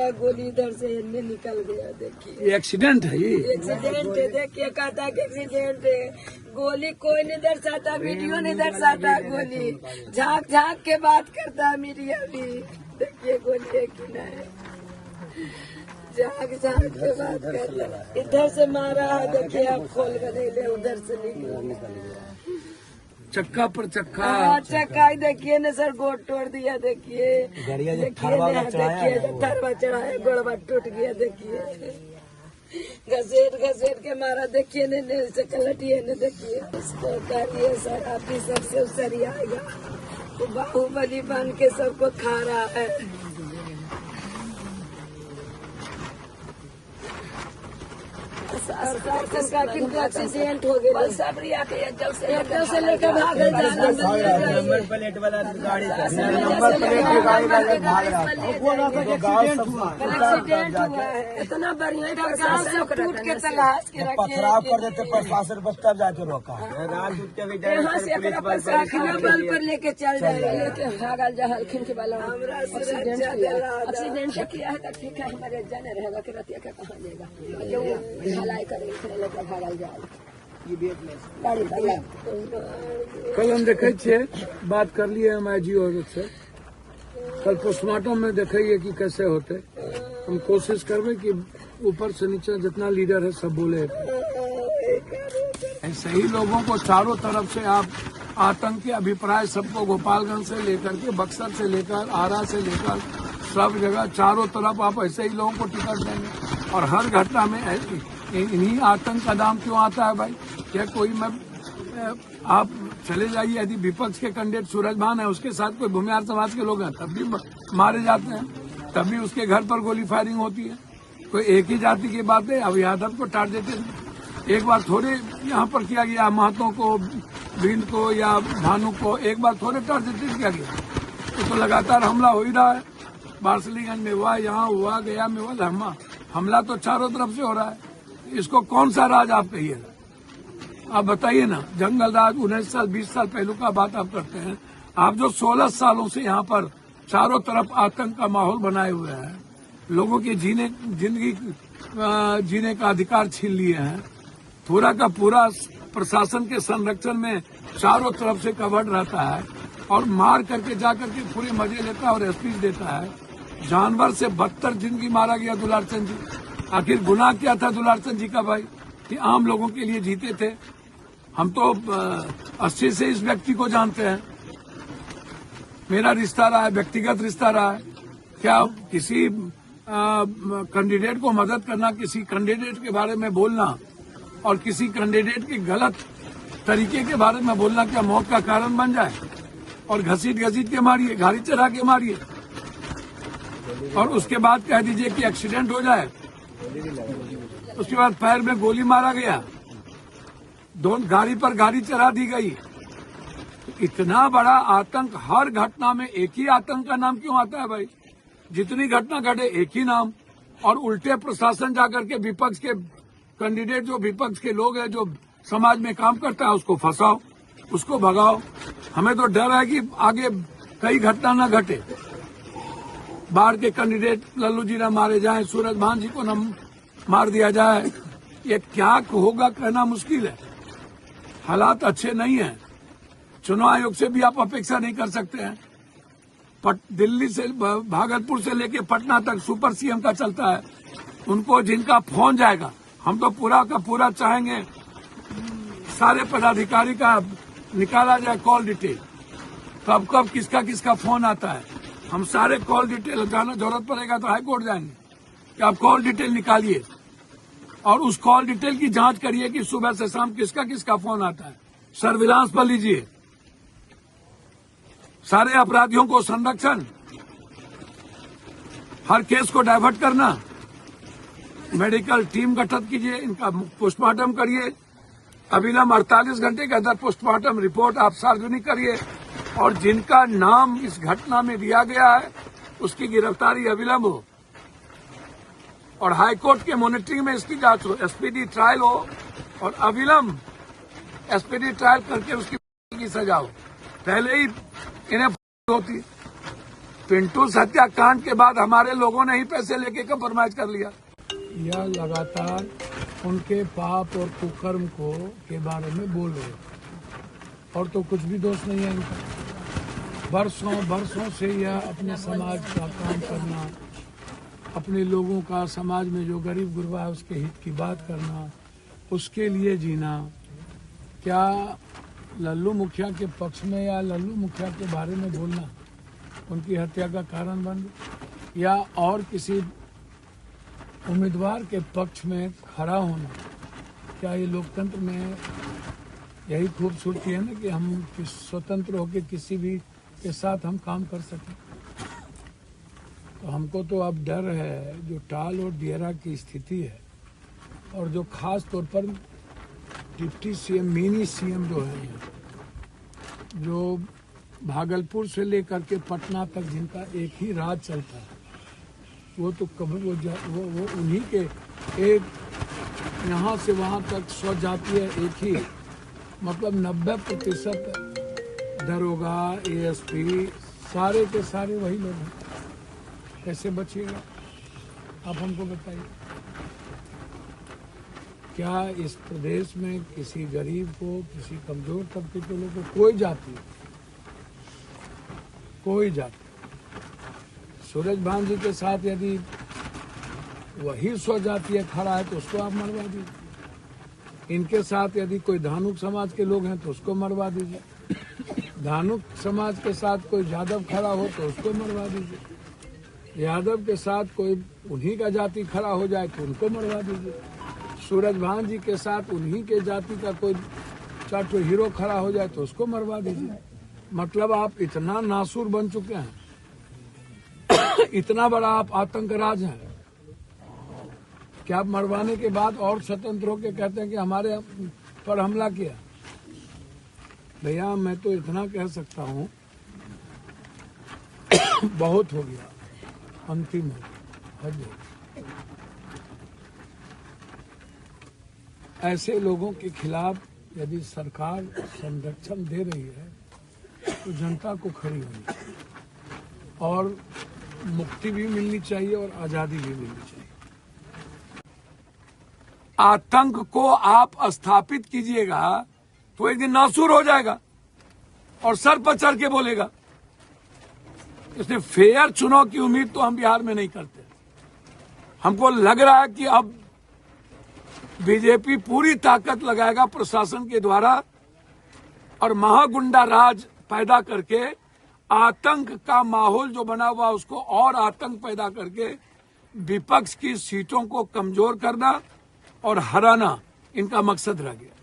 मारा, गोली इधर से इनमें निकल गया। देखिए ये एक्सीडेंट है, ये एक्सीडेंट है। देखिए कहता कि एक्सीडेंट है। गोली कोई नहीं दर्शाता, वीडियो नहीं दर्शाता। गोली झांक झांक के बात करता मीडिया भी। देखिए गोली है कि नहीं, झांक झांक के बात करता। इधर से मारा है, देखिए आप खोल कर नहीं ले, उधर से निकला चक्का पर चक्का। चक्का देखिए न सर, गोड़ तोड़ दिया। देखिए देखिए थरवा चढ़ाया, गोड़वा टूट गया। देखिए घसेट घसेट के मारा। देखिए न से कलटिए न। देखिए इसको करिए सर, ऑफिसर से सरी आएगा तो बाहुबली बन के सबको खा रहा है। एक्सीडेंट हो गया, एकदम से लेकर भागल जा नंबर प्लेट वाला गाड़ी नंबर प्लेट की गाड़ी वाले भाग रहा था। एक्सीडेंट हुआ है। इतना बढ़िया गाँव से टूट के तलाश के रखे, पथराव कर देते प्रशासन बस तब जाके रोका। रात उठ के यहाँ से बल पर लेके चल जाएगा, लेके भागल जा हल्किन के वाला। एक्सीडेंट किया है तो ठीक है, हमारे जाने रहेगा कि रतिया का कहाँ जाएगा, भलाई करे लेकर भागल जाए। कल हम देखे छे, बात कर लिए हम आईजी औरत से। कल पोस्टमार्टम में देखिए कि कैसे होते। हम कोशिश करबे कि ऊपर से नीचे जितना लीडर है सब बोले। ऐसे ही लोगों को चारों तरफ से आप आतंक के अभिप्राय सबको गोपालगंज से लेकर के बक्सर से लेकर आरा से लेकर सब जगह चारों तरफ आप ऐसे ही लोगों को टिकट देंगे। और हर घटना में इन्हीं आतंक का नाम क्यों आता है भाई? क्या कोई आप चले जाइए, यदि विपक्ष के कैंडिडेट सूरजभान है, उसके साथ कोई भूमिहार समाज के लोग हैं, तब भी मारे जाते हैं, तब भी उसके घर पर गोली फायरिंग होती है। कोई एक ही जाति की बात है। अब यादव को टारगेटेड एक बार थोड़े यहाँ पर किया गया, महतो को, बिंद को या भानु को एक बार थोड़े टारगेटेड किया गया। तो लगातार हमला हो ही रहा है। बार्सलीगंज में हुआ, यहाँ हुआ, गया में हुआ, हमला तो चारों तरफ से हो रहा है। इसको कौन सा राज आप कहिएगा? आप बताइए ना। जंगल राज 19 साल 20 साल पहलू का बात आप करते हैं। आप जो 16 सालों से यहाँ पर चारों तरफ आतंक का माहौल बनाए हुए हैं, लोगों की जिंदगी जीने का अधिकार छीन लिए हैं, पूरा का पूरा प्रशासन के संरक्षण में चारों तरफ से कवर्ड रहता है और मार करके जाकर के पूरे मजे लेता है और स्पीच देता है। जानवर से बदतर जिंदगी मारा गया दुलारचंद जी। आखिर गुनाह क्या था दुलारचंद जी का भाई कि आम लोगों के लिए जीते थे? हम तो 80 से इस व्यक्ति को जानते हैं। मेरा रिश्ता रहा है, व्यक्तिगत रिश्ता रहा है। क्या किसी कैंडिडेट को मदद करना, किसी कैंडिडेट के बारे में बोलना और किसी कैंडिडेट के गलत तरीके के बारे में बोलना क्या मौत का कारण बन जाए? और घसीट के मारिए, गाड़ी चढ़ा के मारिए और उसके बाद कह दीजिए कि एक्सीडेंट हो जाए। उसके बाद पैर में गोली मारा गया, दोनों गाड़ी पर गाड़ी चढ़ा दी गई। इतना बड़ा आतंक, हर घटना में एक ही आतंक का नाम क्यों आता है भाई? जितनी घटना घटे एक ही नाम, और उल्टे प्रशासन जाकर के विपक्ष के कैंडिडेट, जो विपक्ष के लोग हैं, जो समाज में काम करता है, उसको फंसाओ, उसको भगाओ। हमें तो डर है कि आगे कई घटना न घटे, बाहर के कैंडिडेट लल्लू जी न मारे जाएं, सूरजभान जी को न मार दिया जाए। ये क्या होगा कहना मुश्किल है। हालात अच्छे नहीं हैं। चुनाव आयोग से भी आप अपेक्षा नहीं कर सकते हैं। दिल्ली से भागलपुर से लेके पटना तक सुपर सीएम का चलता है। उनको जिनका फोन जाएगा, हम तो पूरा का पूरा चाहेंगे सारे पदाधिकारी का निकाला जाए कॉल डिटेल, कब कब किसका किसका फोन आता है। हम सारे कॉल डिटेल जाना, जरूरत पड़ेगा तो हाईकोर्ट जाएंगे कि आप कॉल डिटेल निकालिए और उस कॉल डिटेल की जांच करिए कि सुबह से शाम किसका किसका फोन आता है। सर्विलांस पर लीजिए, सारे अपराधियों को संरक्षण, हर केस को डाइवर्ट करना, मेडिकल टीम गठित कीजिए, इनका पोस्टमार्टम करिए, अविलंब 48 घंटे के अंदर पोस्टमार्टम रिपोर्ट आप सार्वजनिक करिए और जिनका नाम इस घटना में दिया गया है उसकी गिरफ्तारी अविलंब हो और हाईकोर्ट के मॉनिटरिंग में इसकी जांच हो, एसपीडी ट्रायल हो और अविलंब एसपीडी ट्रायल करके उसकी सजा हो। पहले ही इन्हें होती, पिंटू हत्याकांड के बाद हमारे लोगों ने ही पैसे लेके कंप्रोमाइज कर लिया। यह लगातार उनके पाप और कुकर्म को के बारे में बोल रहे और तो कुछ भी दोष नहीं है इनका। बरसों से यह अपने समाज का काम करना, अपने लोगों का, समाज में जो गरीब गुरबा है उसके हित की बात करना, उसके लिए जीना। क्या लल्लू मुखिया के पक्ष में या लल्लू मुखिया के बारे में बोलना उनकी हत्या का कारण बन गया, या और किसी उम्मीदवार के पक्ष में खड़ा होना? क्या ये लोकतंत्र में यही खूबसूरती है ना कि हम स्वतंत्र होकर किसी भी के साथ हम काम कर सकें? तो हमको तो अब डर है जो टाल और दियरा की स्थिति है, और जो खास तौर पर डिप्टी सीएम, मिनी सीएम जो है, जो भागलपुर से लेकर के पटना तक जिनका एक ही राज चलता है, वो तो कभी वो उन्हीं के एक यहाँ से वहाँ तक स्वजातीय एक ही, मतलब 90% दरोगा, एएसपी सारे के सारे वही लोग हैं। कैसे बचिएगा आप हमको बताइए? क्या इस प्रदेश में किसी गरीब को, किसी कमजोर तबके के लोग को कोई जाति सूरजभान जी के साथ यदि वही स्वजातीय खड़ा है तो उसको आप मरवा दीजिए। इनके साथ यदि कोई धानुक समाज के लोग हैं तो उसको मरवा दीजिए। धानुक समाज के साथ कोई यादव खड़ा हो तो उसको मरवा दीजिए। यादव के साथ कोई उन्हीं का जाति खड़ा हो जाए तो उनको मरवा दीजिए। सूरजभान जी के साथ उन्हीं के जाति का कोई चार हीरो खड़ा हो जाए तो उसको मरवा दीजिए। मतलब आप इतना नासूर बन चुके हैं, इतना बड़ा आप आतंकराज हैं कि आप मरवाने के बाद और स्वतंत्र होकर कहते हैं कि हमारे पर हमला किया। भैया मैं तो इतना कह सकता हूं, बहुत हो गया, अंतिम हो गया, हद हो गया। ऐसे लोगों के खिलाफ यदि सरकार संरक्षण दे रही है तो जनता को खड़ी होनी चाहिए, और मुक्ति भी मिलनी चाहिए और आजादी भी मिलनी चाहिए। आतंक को आप स्थापित कीजिएगा तो एक दिन नासूर हो जाएगा और सर पर चढ़ के बोलेगा। इसलिए फेयर चुनाव की उम्मीद तो हम बिहार में नहीं करते। हमको लग रहा है कि अब बीजेपी पूरी ताकत लगाएगा प्रशासन के द्वारा और महागुंडा राज पैदा करके आतंक का माहौल जो बना हुआ उसको और आतंक पैदा करके विपक्ष की सीटों को कमजोर करना और हराना इनका मकसद रह गया।